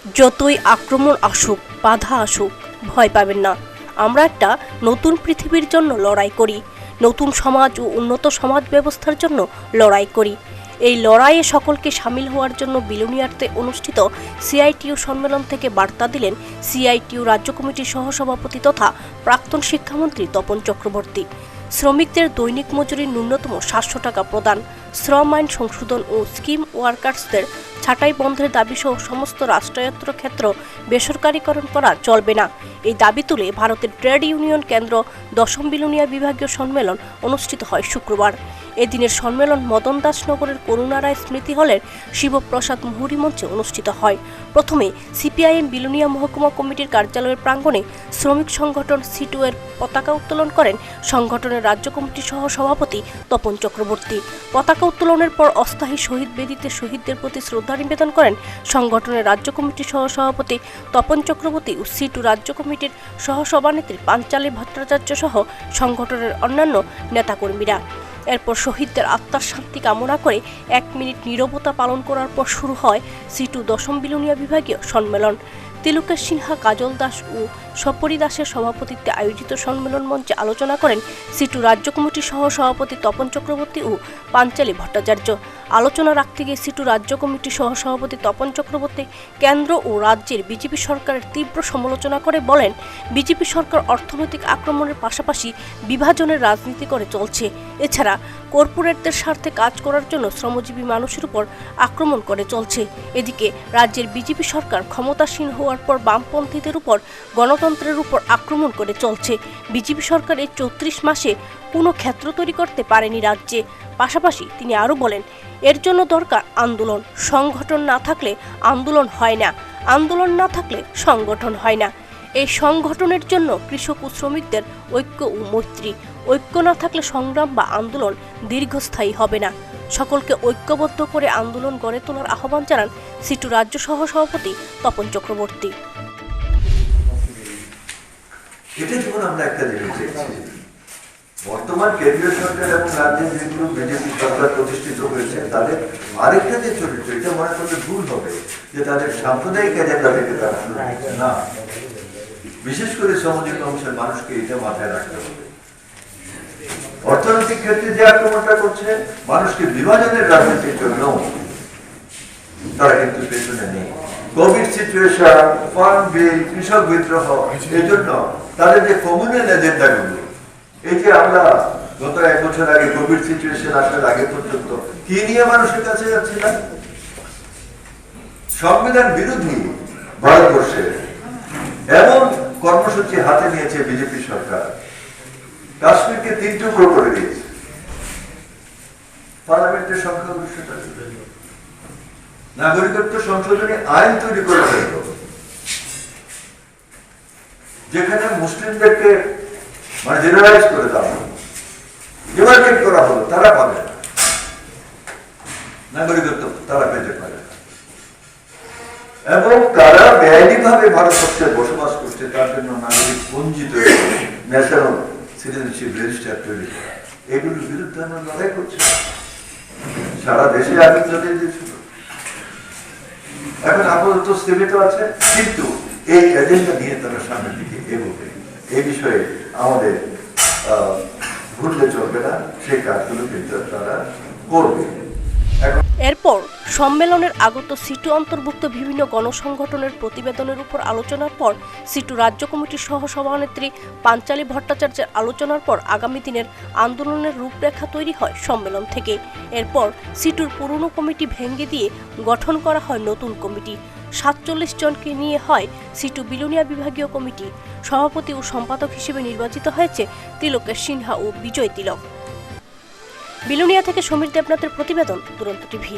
যতই আক্রমণ আসুক, বাধা আসুক, ভয় পাবেন না। আমরা একটা নতুন পৃথিবীর জন্য লড়াই করি, নতুন সমাজ ও উন্নত সমাজ ব্যবস্থার জন্য লড়াই করি। এই লড়াইয়ে সকলকে সামিল হওয়ার জন্য বিলোনিয়াতে অনুষ্ঠিত সিআইটিইউ সম্মেলন থেকে বার্তা দিলেন সিআইটিইউ রাজ্য কমিটির সহসভাপতি তথা প্রাক্তন শিক্ষামন্ত্রী তপন চক্রবর্তী। শ্রমিকদের দৈনিক মজুরির ন্যূনতম 700 টাকা প্রদান, শ্রম আইন সংশোধন ও স্কিম ওয়ার্কার্সদের ছাঁটাই বন্ধের দাবিসহ সমস্ত রাষ্ট্রায়ত্ত ক্ষেত্র বেসরকারীকরণ করা চলবে না, এই দাবি তুলে ভারতের ট্রেড ইউনিয়ন কেন্দ্র 10ম বিলোনিয়া বিভাগীয় সম্মেলন অনুষ্ঠিত হয় শুক্রবার। এদিনের সম্মেলন মদন দাস নগরের করুণা রায় স্মৃতি হলের শিবপ্রসাদ মুহুরী মঞ্চে অনুষ্ঠিত হয়। প্রথমে সিপিআইএম বিলোনিয়া মহকুমা কমিটির কার্যালয়ের প্রাঙ্গণে শ্রমিক সংগঠন সিটু এর পতাকা উত্তোলন করেন সংগঠনের রাজ্য কমিটির সহ সভাপতি তপন চক্রবর্তী। পতাকা উত্তোলনের পর অস্থায়ী শহীদ বেদিতে শহীদদের প্রতি শ্রদ্ধা নিবেদন করেন সংগঠনের রাজ্য কমিটির সহ সভাপতি তপন চক্রবর্তী ও সিটু রাজ্য কমিটির সহ সভানেত্রী পাঞ্চালী ভট্টাচার্য সহ সংগঠনের অন্যান্য নেতাকর্মীরা। এরপর শহীদদের আত্মার শান্তি কামনা করে 1 মিনিট নীরবতা পালন করার পর শুরু হয় সিটু 10ম বিলোনিয়া বিভাগীয় সম্মেলন। তিলকেশ সিনহা, কাজল দাস ও সপরি দাসের সভাপতিত্বে আয়োজিত সম্মেলন মঞ্চে আলোচনা করেন সিটু রাজ্য কমিটির সহ সভাপতি তপন চক্রবর্তী ও পাঞ্চালী ভট্টাচার্য। আলোচনা রাখতে গিয়ে সিটু রাজ্য কমিটির সহ সভাপতি তপন চক্রবর্তী কেন্দ্র ও রাজ্যের বিজেপি সরকারের তীব্র সমালোচনা করে বলেন, বিজেপি সরকার অর্থনৈতিক আক্রমণের পাশাপাশি বিভাজনের রাজনীতি করে চলছে। এছাড়া কর্পোরেটদের স্বার্থে কাজ করার জন্য শ্রমজীবী মানুষের উপর আক্রমণ করে চলছে। এদিকে রাজ্যের বিজেপি সরকার ক্ষমতাসীন হওয়ার পর বামপন্থীদের উপর গণতন্ত্রের উপর আক্রমণ করে চলছে। বিজেপি সরকার এই 34 মাসে কোনো ক্ষেত্র তৈরি করতে পারেনি রাজ্যে। পাশাপাশি তিনি আরও বলেন, এর জন্য দরকার আন্দোলন। সংগঠন না থাকলে আন্দোলন হয় না, আন্দোলন না থাকলে সংগঠন হয় না। এই সংগঠনের জন্য কৃষক ও শ্রমিকদের ঐক্য ও মৈত্রী। ঐক্য না থাকলে সংগ্রাম বা আন্দোলন দীর্ঘস্থায়ী হবে না। সকলকে ঐক্যবদ্ধ করে আন্দোলন গড়ে তোলার আহ্বান জানান সিটু রাজ্য সহ সভাপতি তপন চক্রবর্তী। এটা যখন আমরা একটা জিনিস দেখছি, বর্তমান কেন্দ্রীয় সরকার এবং রাজ্যে যেগুলো বিজেপি সরকার প্রতিষ্ঠিত হয়েছে তাদের আরেকটা যে চরিত্র, এটা মনে করলে ভুল হবে যে তাদের সাম্প্রদায়িক এজেন্ডা থেকে তারা না, বিশেষ করে শ্রমজীবী অংশের মানুষকে এটা মাথায় রাখতে হবে। অর্থনৈতিক ক্ষেত্রে যে আক্রমণটা করছে মানুষকে বিভাজনের রাজনীতির জন্য, তারা কিন্তু পেছনে নেই। কোভিড সিচুয়েশন, ফার্ম বিল, কৃষক বিদ্রোহ, এই জন্য তাদের যে কমিউনাল এজেন্ডাগুলো, এই যে আমরা গত 1 বছর আগে কোভিড সিচুয়েশন আসার আগে পর্যন্ত কি নিয়ে মানুষের কাছে যাচ্ছিলাম, সংবিধান বিরোধী ভারতবর্ষে এমন কর্মসূচি হাতে নিয়েছে বিজেপি সরকার, কাশ্মীরকে 3 টুকরো করে দিয়েছে, পার্লামেন্টের সংখ্যাগরিষ্ঠতা, নাগরিকত্ব সংশোধনী আইন তৈরি করে দিল, যেখানে মুসলিমদেরকে জেনারেলাইজ করে দেওয়া হলো, ডিমার্কেট করা হলো, তারা পাবে না নাগরিকত্ব, তারা পেতে পারে না, এবং তারা বেআইনিভাবে ভারতবর্ষে বসবাস করছে, তার জন্য নাগরিক পঞ্জি তৈরি করে, ন্যাশনাল সিটিজেনশিপ রেজিস্টার তৈরি করা, এগুলোর বিরুদ্ধে আমরা লড়াই করছি। সারা দেশে আগে চলে দিয়েছিল, এখন আপাতত স্থিমিত আছে, কিন্তু এই এজেন্ডা নিয়ে তারা সামনের দিকে এগোবে। এই বিষয়ে আমাদের ভুললে চলবে না, সেই কাজগুলো কিন্তু তারা করবে। এরপর সম্মেলনের আগত সিটু অন্তর্ভুক্ত বিভিন্ন গণসংগঠনের প্রতিবেদনের উপর আলোচনার পর সিটু রাজ্য কমিটির সহ সভানেত্রী পাঞ্চালী ভট্টাচার্যের আলোচনার পর আগামী দিনের আন্দোলনের রূপরেখা তৈরি হয় সম্মেলন থেকে। এরপর সিটুর পুরনো কমিটি ভেঙে দিয়ে গঠন করা হয় নতুন কমিটি। 47 জনকে নিয়ে হয় সিটু বিলোনিয়া বিভাগীয় কমিটি। সভাপতি ও সম্পাদক হিসেবে নির্বাচিত হয়েছে তিলকেশ সিনহা ও বিজয় তিলক। বিলোনিয়া থেকে সমীর দেবনাথের প্রতিবেদন, দুরন্ত টিভি।